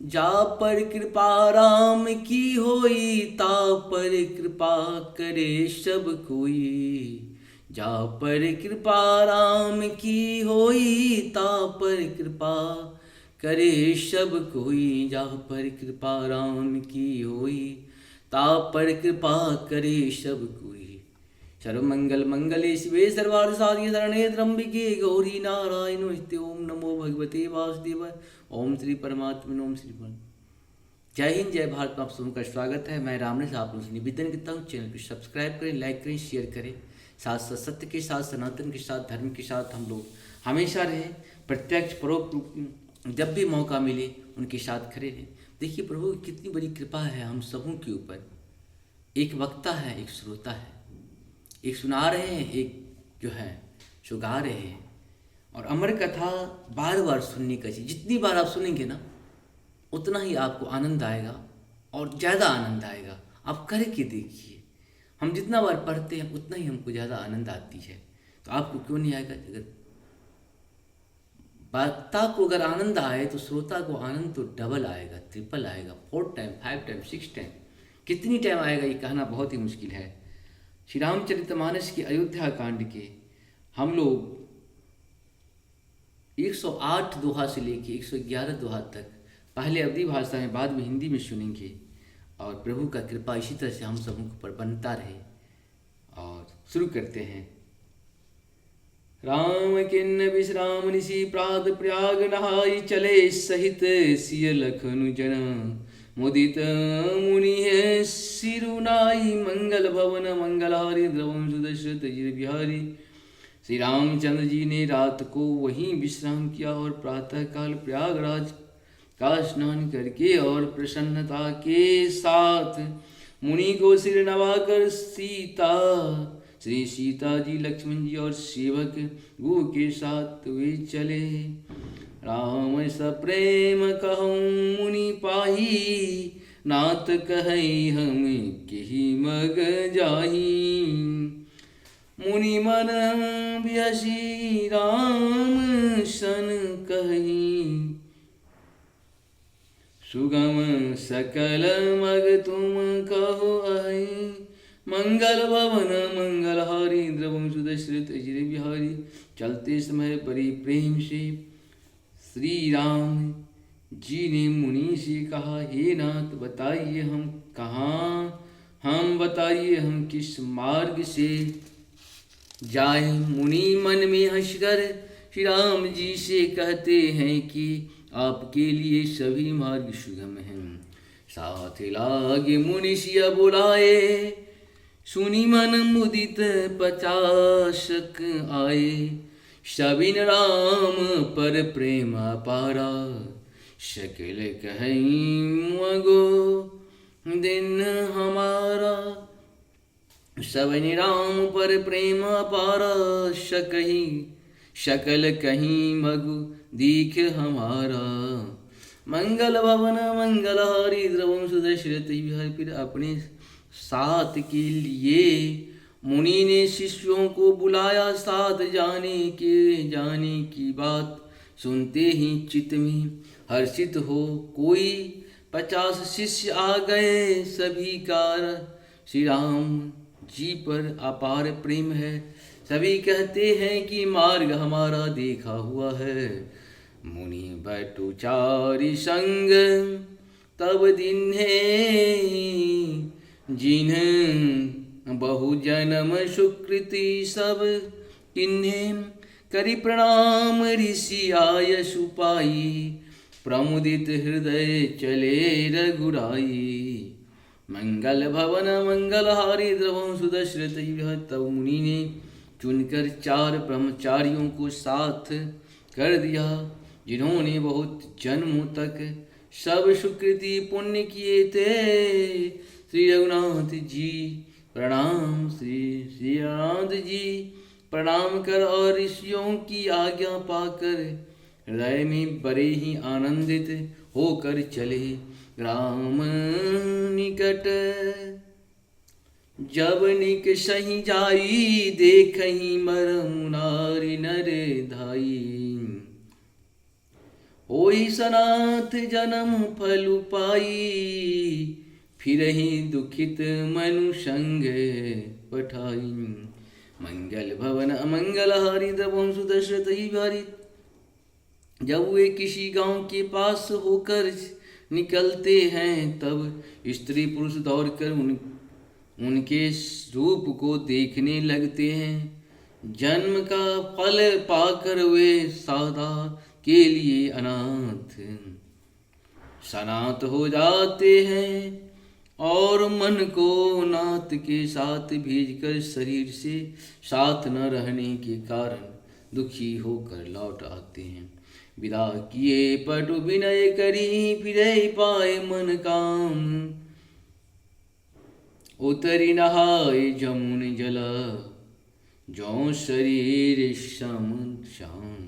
जा पर कृपा राम की होई, ता पर कृपा करे सब कोई। जा पर कृपा राम की होई, ता पर कृपा करे सब कोई। जा पर कृपा राम की होई, ता पर कृपा करे सब कोई। सर्वमंगल मंगले शिवे सर्वार्थ साधिके शरण्ये त्र्यंबके गौरी नारायण नमस्ते। ओम नमो भगवते वासुदेवाय। ओम श्री परमात्मा ओम श्री परम। जय हिंद जय भारत में आप सबका स्वागत है। मैं रामनेश आप लोगों से निवेदन करता हूँ, चैनल को सब्सक्राइब करें, लाइक करें, शेयर करें। साथ साथ सत्य के साथ, सनातन के साथ, धर्म के साथ हम लोग हमेशा रहें। प्रत्यक्ष परोक्ष रूप में जब भी मौका मिले उनके साथ खड़े रहें। देखिए प्रभु की कितनी बड़ी कृपा है हम सबों के ऊपर। एक वक्ता है, एक श्रोता है, एक सुना रहे हैं, एक जो है सो गा रहे हैं। और अमर कथा बार बार सुनने का चाहिए। जितनी बार आप सुनेंगे ना उतना ही आपको आनंद आएगा और ज़्यादा आनंद आएगा। आप करके देखिए। हम जितना बार पढ़ते हैं उतना ही हमको ज़्यादा आनंद आती है। तो आपको क्यों नहीं आएगा? अगर वक्ता को अगर आनंद आए तो श्रोता को आनंद तो डबल आएगा, ट्रिपल आएगा, 4 टाइम, 5 टाइम, 6 टाइम। कितनी टाइम आएगा ये कहना बहुत ही मुश्किल है। श्री रामचरितमानस के अयोध्या कांड के हम लोग 108 दोहा से लेके 111 दोहा तक पहले अवधी भाषा में, बाद में हिंदी में सुनेंगे। और प्रभु का कृपा इसी तरह से हम सबों पर बनता रहे। और शुरू करते हैं। राम किन्न विश्राम निशि प्रात प्रयाग नहाई, चले सहित सिय लखनु जना। मुदित मुनि है सिरुनाई, मंगल भवन मंगलहारी द्रवम सुदशरथ जिर बिहारी। श्री रामचंद्र जी ने रात को वहीं विश्राम किया और प्रातः काल प्रयागराज का स्नान करके और प्रसन्नता के साथ मुनि को सिर नवाकर श्री सीता जी, लक्ष्मण जी और सेवक गु के साथ वे चले। राम सप्रेम कहूँ मुनि पाही, नाथ कहि हम केहि मग जाही। मुनि मन बिहसी राम सन कही, सुगम सकल मग तुम कहो आई। मंगल भवन मंगलहारी द्रवम सुदशरथ जिर बिहारी। चलते समय बड़ी प्रेम से श्री राम जी ने मुनि से कहा, हे नाथ बताइए हम कहाँ, हम बताइए हम किस मार्ग से जाए। मुनि मन में हंसकर श्री राम जी से कहते हैं कि आपके लिए सभी मार्ग सुगम हैं। साथ लागे मुनिशिया बुलाए, सुनी मन मुदित 50 आए। सबिन राम पर प्रेम पारा, शकिल कहीं मगो दिन हमारा। सबिन राम पर प्रेम पारा, शकल कहीं मगु दीख हमारा। मंगल भवन मंगलहारी द्रवम सुदशरथ बिहारी। फिर अपने साथ के लिए मुनि ने शिष्यों को बुलाया। साथ जाने की बात सुनते ही चित्त में हर्षित हो कोई 50 शिष्य आ गए। सभी का श्री राम जी पर अपार प्रेम है। सभी कहते हैं कि मार्ग हमारा देखा हुआ है। मुनि बटुचारी संग तब दिन है, जिन्हें बहु जन्म सुकृति सब किन्हें। करि प्रणाम ऋषि आय सुपाई, प्रमुदित हृदय चले रघुराई। मंगल भवन मंगलहारी द्रवम सुदशरथ बिहारी। तब मुनि ने चुनकर 4 ब्रह्मचारियों को साथ कर दिया, जिन्होंने बहुत जन्मों तक सब सुकृति पुण्य किए थे। श्री रघुनाथ जी प्रणाम, श्री रघुनाथ जी प्रणाम कर और ऋषियों की आज्ञा पाकर हृदय में बड़े ही आनंदित होकर चले राम निकट। जब निक सही जाई, देखही मरमु नारी नर धाई। होई सनाथ जन्म फल पाई, फिर ही दुखित मनु संग पठाई। मंगल भवन अमंगल हारी द्रवम सुदशरथ ही भारी। जब वे किसी गांव के पास होकर निकलते हैं, तब स्त्री पुरुष दौड़कर उनके रूप को देखने लगते हैं। जन्म का फल पाकर वे सदा के लिए अनाथ सनाथ हो जाते हैं, और मन को नाथ के साथ भेजकर शरीर से साथ न रहने के कारण दुखी होकर लौट आते हैं। विदा किए पटु विनय करी, फिर पाए मन काम। उतरी नहाय जमुन जल, जो शरीर श्याम श्याम।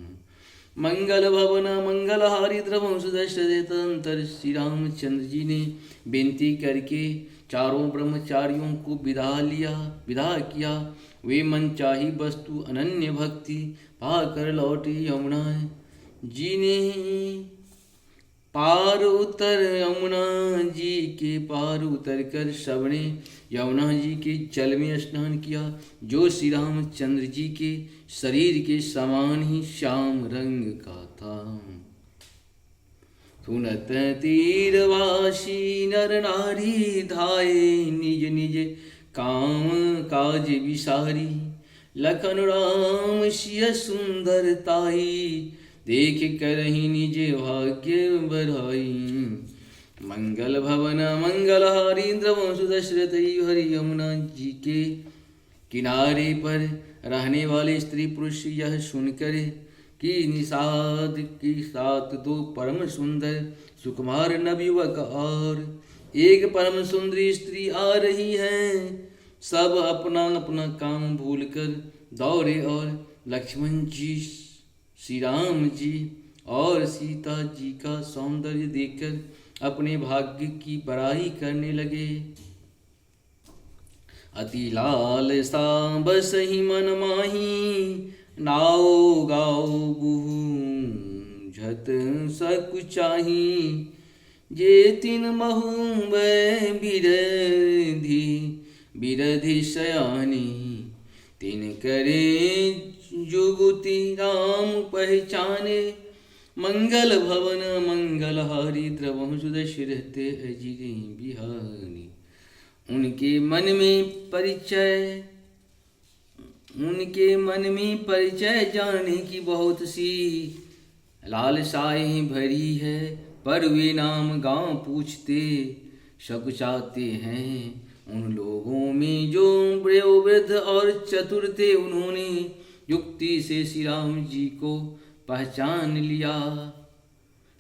मंगल भवन मंगल हारी द्रवम सुदशरथ अंतर। श्री रामचंद्र जी ने बेनती करके चारों ब्रह्मचारियों को विदा किया। वे मन चाही वस्तु अनन्य भक्ति पाकर लौटे। यमुना जी ने पार उतर यमुना जी के पार उतर कर सबने यमुना जी के जल में स्नान किया, जो श्री रामचंद्र जी के शरीर के समान ही श्याम रंग का था। सुनत तीरवासी नर नारी, धाये निज निज काम काज विसारी। लखन राम सिय सुंदरताई, देख कर ही निज भाग्य बढ़ाई। मंगल भवन मंगल हारी द्रवम सुदशरथ हरि। यमुना जी के किनारे पर रहने वाले स्त्री पुरुष यह सुनकर कि निषाद के साथ दो परम सुंदर सुकुमार नवयुवक और एक परम सुंदरी स्त्री आ रही हैं, सब अपना अपना काम भूलकर दौड़े और लक्ष्मण जी, श्री राम जी और सीता जी का सौंदर्य देखकर अपने भाग्य की बड़ाई करने लगे। अति लाल सा बस ही मन माही, नाओ गाओ बूझत सकुचाही। जे तिन महु बिरधि शयानी, तिन करे जुगुति राम पहचाने। मंगल भवन मंगल हारी द्रवम सुदशरथ अजिरे बिहारी। उनके मन में परिचय जानने की बहुत सी लालसाएं भरी है, पर वे नाम गांव पूछते सकुचाते हैं। उन लोगों में जो वयोवृद्ध और चतुर थे, उन्होंने युक्ति से श्री राम जी को पहचान लिया।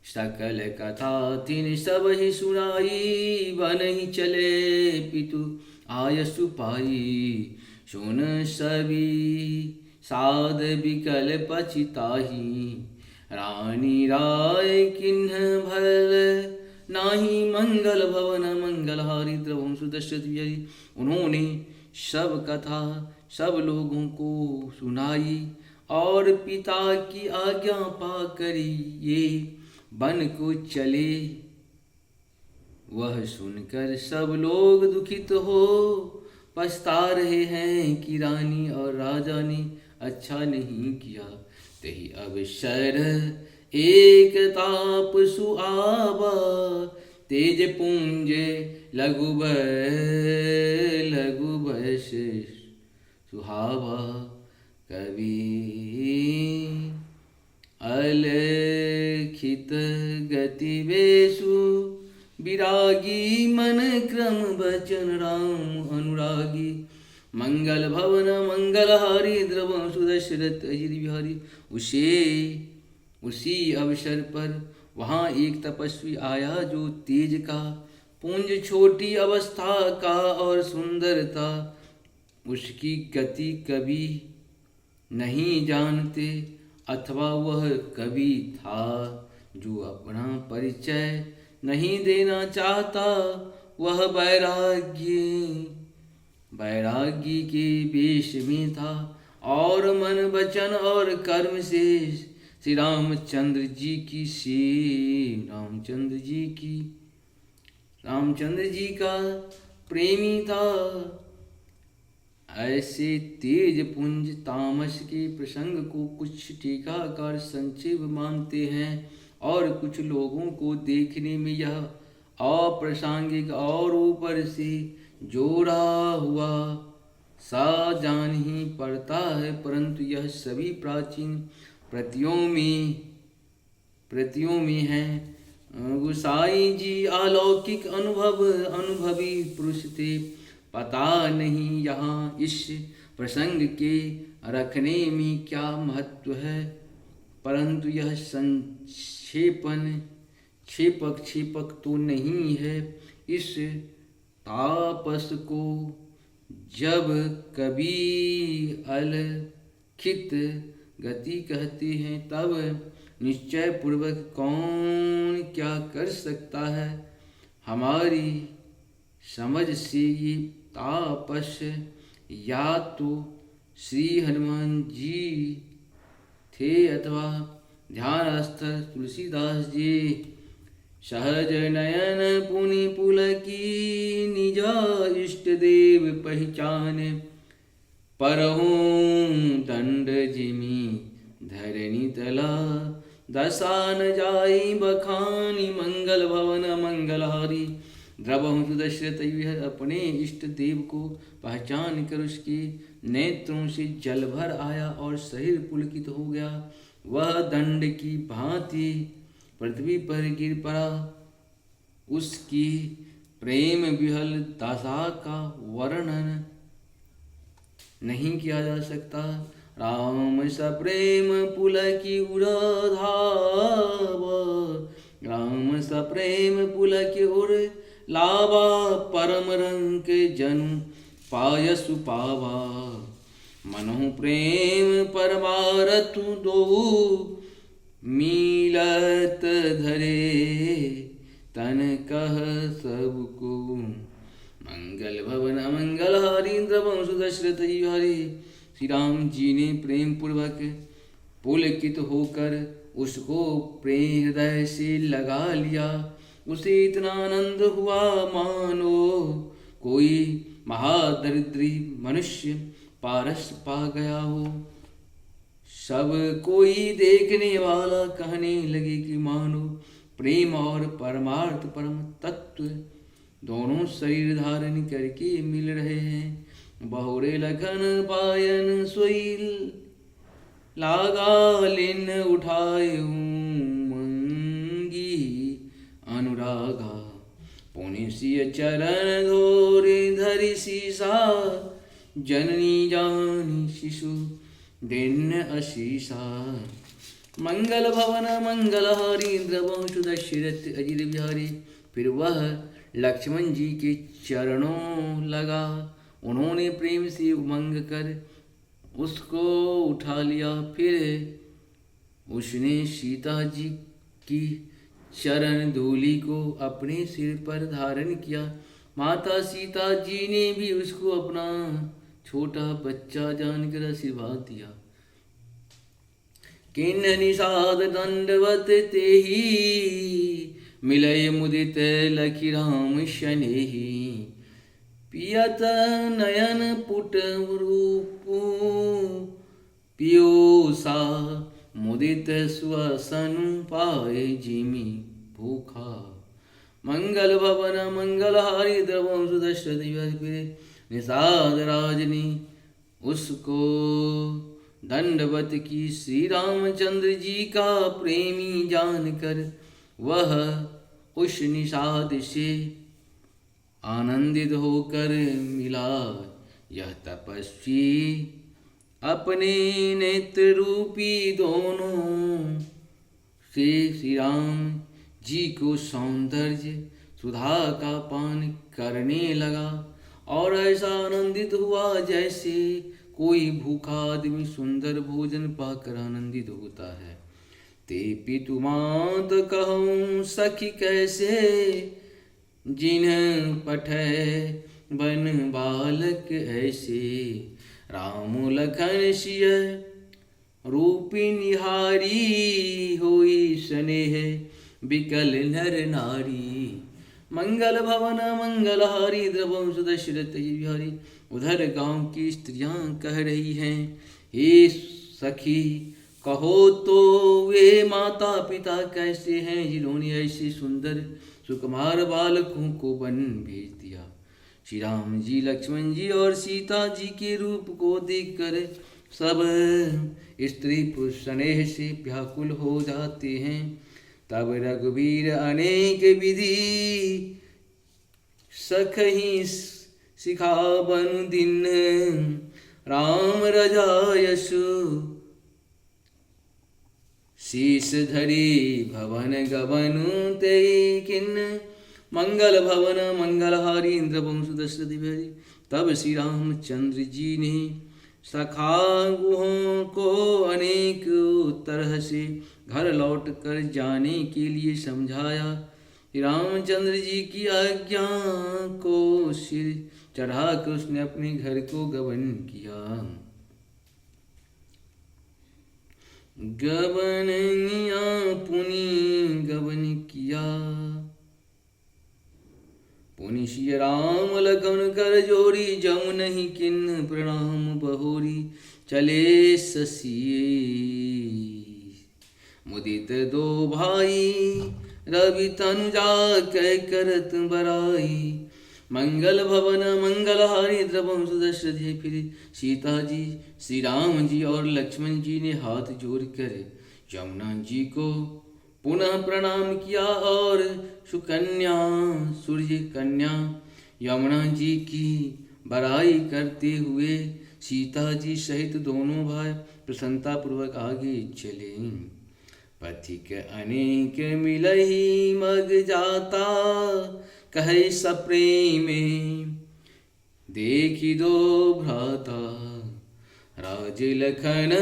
सकल कथा तिन सब ही सुनाई, बन ही चले पितु आयसु पाई। सुन सभी साध विकल पछिताही, रानी राय किन्ह भल नाही। मंगल भवन मंगल हारी द्रवम सुदशरथ बिहारी। उन्होंने सब कथा सब लोगों को सुनाई और पिता की आज्ञा पाकर ये वन को चले। वह सुनकर सब लोग दुखित हो पछता रहे हैं कि रानी और राजा ने अच्छा नहीं किया। तही अवसर एक ताप सुआवा, तेज पुंज लघु बस सुहावा। कवि अलखित गति बेसु, विरागी मन क्रम बचन राम अनुरागी। मंगल भवन मंगल हारी द्रवम सुदशरथ अजिर बिहारी। उसी अवसर पर वहाँ एक तपस्वी आया, जो तेज का पुंज, छोटी अवस्था का और सुंदर था। उसकी गति कभी नहीं जानते, अथवा वह कवि था जो अपना परिचय नहीं देना चाहता। वह वैराग्य के वेश में था और मन वचन और कर्म से श्री रामचंद्र जी की रामचंद्र जी का प्रेमी था। ऐसे तेज पुंज तामस के प्रसंग को कुछ टीकाकार संक्षेप मानते हैं और कुछ लोगों को देखने में यह अप्रासंगिक और ऊपर से जोड़ा हुआ सा जान ही पड़ता है, परंतु यह सभी प्राचीन प्रतियों में है। गोसाई जी अलौकिक अनुभवी पुरुष थे। पता नहीं यहाँ इस प्रसंग के रखने में क्या महत्व है, परंतु यह क्षेपक तो नहीं है। इस तापस को जब कभी अलखित गति कहते हैं, तब निश्चय पूर्वक कौन क्या कर सकता है। हमारी समझ से ये तापस या तो श्री हनुमान जी थे अथवा ध्यानस्थ तुलसीदास जी। सहज नयन पुनि पुलकी निजा इष्ट देव पहचान। परहूँ दंड जिमी धरणी तला दसान जाई बखानी। मंगल भवन मंगलहारी द्रवहु दशरथ। अपने इष्ट देव को पहचान कर उसके नेत्रों से जल भर आया और शरीर पुलकित हो गया। वह दंड की भांति पृथ्वी पर गिर पड़ा। उसकी प्रेम विहल दशा का वर्णन नहीं किया जा सकता। राम सप्रेम पुलकी उड़धाव। राम सप्रेम पुलकी उड़ लावा। परम रंग जनु पायसु पावा। मनहु प्रेम परमारतु दो मिलत धरे। तन कह सबको मंगल भवन मंगलहारी। द्रवंशु दशरथ हरि। श्री राम जी ने प्रेम पूर्वक पुलकित होकर उसको प्रेम हृदय से लगा लिया। उसे इतना आनंद हुआ मानो कोई महादरिद्री मनुष्य पारस पा गया हो। सब कोई देखने वाला कहने लगे कि मानो प्रेम और परमार्थ परम तत्व दोनों शरीर धारण करके मिल रहे हैं। बहुरे लखन पायन सोई लागा लिन उठाए मंगी अनुरागा। पुण्य सिय चरण धोरे धरि सीसा। जननी जानी शिशु दिन अशीसा। मंगल भवन मंगलहारी द्रवंशु दशरथ अजित बिहारी। फिर वह लक्ष्मण जी के चरणों लगा। उन्होंने प्रेम से उमंग कर उसको उठा लिया। फिर उसने सीता जी की चरण धूलि को अपने सिर पर धारण किया। माता सीता जी ने भी उसको अपना छोटा बच्चा जानकर आशीर्वाद दिया। किन्न निषाद दंडवत तेहि। मिलय मुदित लखी राम शनेहि। पियत नयन पुट रूप पियोसा। मुदित स्वसन पाए जिमि भूखा। मंगल भवन मंगलहारी द्रवंशु दशरथ। निषाद राजनी उसको दंडवत की। श्री रामचंद्र जी का प्रेमी जानकर वह उस निषाद से आनंदित होकर मिला। यह तपस्वी अपने नेत्र रूपी दोनों से श्री राम जी को सौंदर्य सुधा का पान करने लगा और ऐसा आनंदित हुआ जैसे कोई भूखा आदमी सुंदर भोजन पाकर आनंदित होता है। ते पितु मात कहूँ सखी कैसे। जिन्ह पठै बन बालक ऐसे। राम लखन सिय रूपी निहारी होई स्नेह बिकल नर नारी। मंगल भवन मंगलहारी द्रवंश दशरथ बिहारी। उधर गांव की स्त्रियां कह रही हैं, हे सखी कहो तो वे माता पिता कैसे हैं जिन्होंने ऐसे सुंदर सुकुमार बालकों को वन भेज दिया। श्री राम जी लक्ष्मण जी और सीता जी के रूप को देखकर सब स्त्री पुरुष स्नेह से व्याकुल हो जाते हैं। तब रघुवीर अनेक विधि सखही सिखावन दिन। राम रजायसु शीस धरी भवन गवनु ते किन्न। मंगल भवन मंगलहारी इंद्रवंश दशरथ बिहारी। तब श्री रामचंद्र जी ने सखा गुहों को अनेक तरह से घर लौट कर जाने के लिए समझाया। रामचंद्र जी की आज्ञा को सिर चढ़ाकर उसने अपने घर को गमन किया। गबनिया पुनि गबन किया। पुनि सिय राम लखन कर जोड़ी। जमुनहि किन्न प्रणाम बहोरी। चले ससिए मुदित दो भाई। रवि तनुजा कह करत बराई। मंगल भवन मंगलहारी द्रवंश दशरथ फिर। सीता जी श्री राम जी और लक्ष्मण जी ने हाथ जोड़कर यमुना जी को पुनः प्रणाम किया और सुकन्या सूर्य कन्या यमुना जी की बड़ाई करते हुए सीता जी सहित दोनों भाई प्रसन्नता पूर्वक आगे चले। पथिक अनेक मिलहि मग जाता। कहे सप्रेम देखी दो भ्राता। राज लखन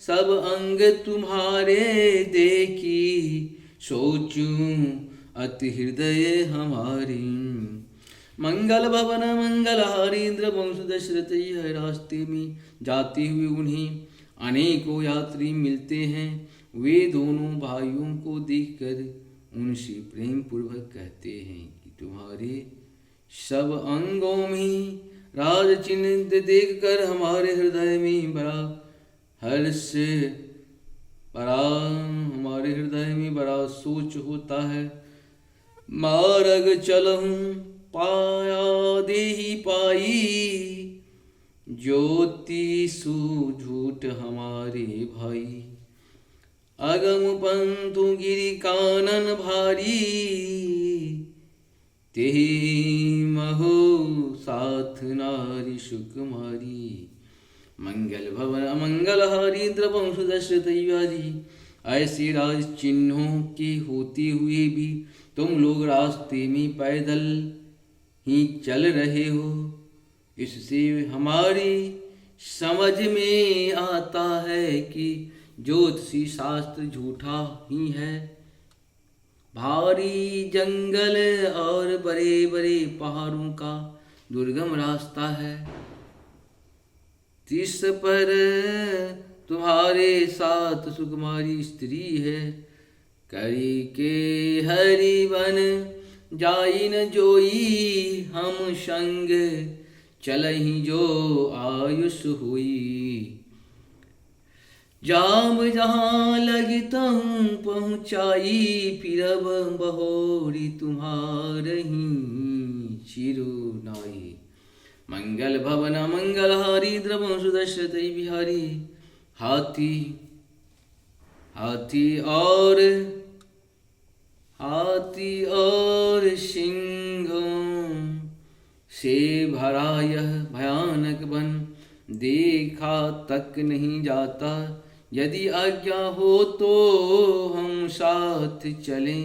सब अंग तुम्हारे देखी। सोचूं अति हृदय हमारी। मंगल भवन मंगलहारी इंद्रवंश दशरथ। यह रास्ते में जाते हुए उन्हें अनेकों यात्री मिलते हैं। वे दोनों भाइयों को देखकर उनसे प्रेम पूर्वक कहते हैं कि तुम्हारे सब अंगों में राज चिन्ह देखकर हमारे हृदय में बड़ा हर्ष हमारे हृदय में बड़ा सोच होता है। मार्ग चलहूं पाया देहि पाई। ज्योति सु झूठ हमारे भाई। अगम पंथु गिरि कानन भारी। तेहि महो साथ नारी सुकुमारी। मंगल भवन मंगलहारी द्रवंश दशरथ बिहारी। ऐसे राज चिन्हों के होते हुए भी तुम लोग रास्ते में पैदल ही चल रहे हो। इससे हमारी समझ में आता है कि ज्योतिषी शास्त्र झूठा ही है। भारी जंगल और बड़े बड़े पहाड़ों का दुर्गम रास्ता है। जिस पर तुम्हारे साथ सुकुमारी स्त्री है। करी के हरि वन जाई न जोई। हम संग चलहि जो आयुष हुई। जाम जहाँ लगता हूँ पहुँचाई। फिरब बहोरी तुम्हारही चिरुनाई। मंगल भवन मंगलहारी द्रवंश दशरथ बिहारी। हाथी और सिंहों से भरा यह भयानक वन देखा तक नहीं जाता। यदि आज्ञा हो तो हम साथ चलें।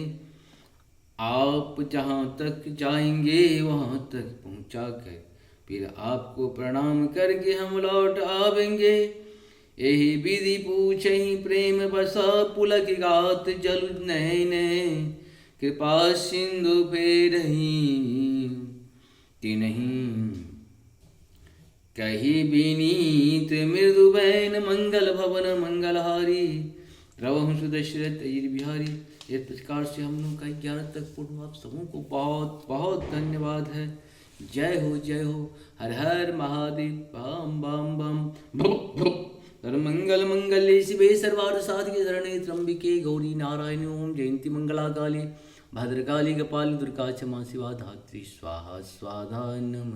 आप जहाँ तक जाएंगे वहाँ तक पहुँचाकर फिर आपको प्रणाम करके हम लौट आवेंगे। यही विधि पूछहि प्रेम बसा। पुलक गात जल नैन कृपा सिंधु फेरहि तिन्हि। कही विनीत मृदुबैन मंगल भवन मंगलहारी रवहु सुदशरथ अयिर बिहारी। इस प्रकार से हम लोग का 11 तक पूर्ण आप सबों को बहुत बहुत धन्यवाद है। जय हो हर हर महादेव बम बम बम भुप मंगल मंगल्ये शिवे सर्वार्थ साधिके शरणे त्र्यंबिके गौरी नारायणी ओम जयंती मंगला काली भद्रकाली कपाली दुर्गा क्षमा शिवा धात्री स्वाहा स्वाधा नमः।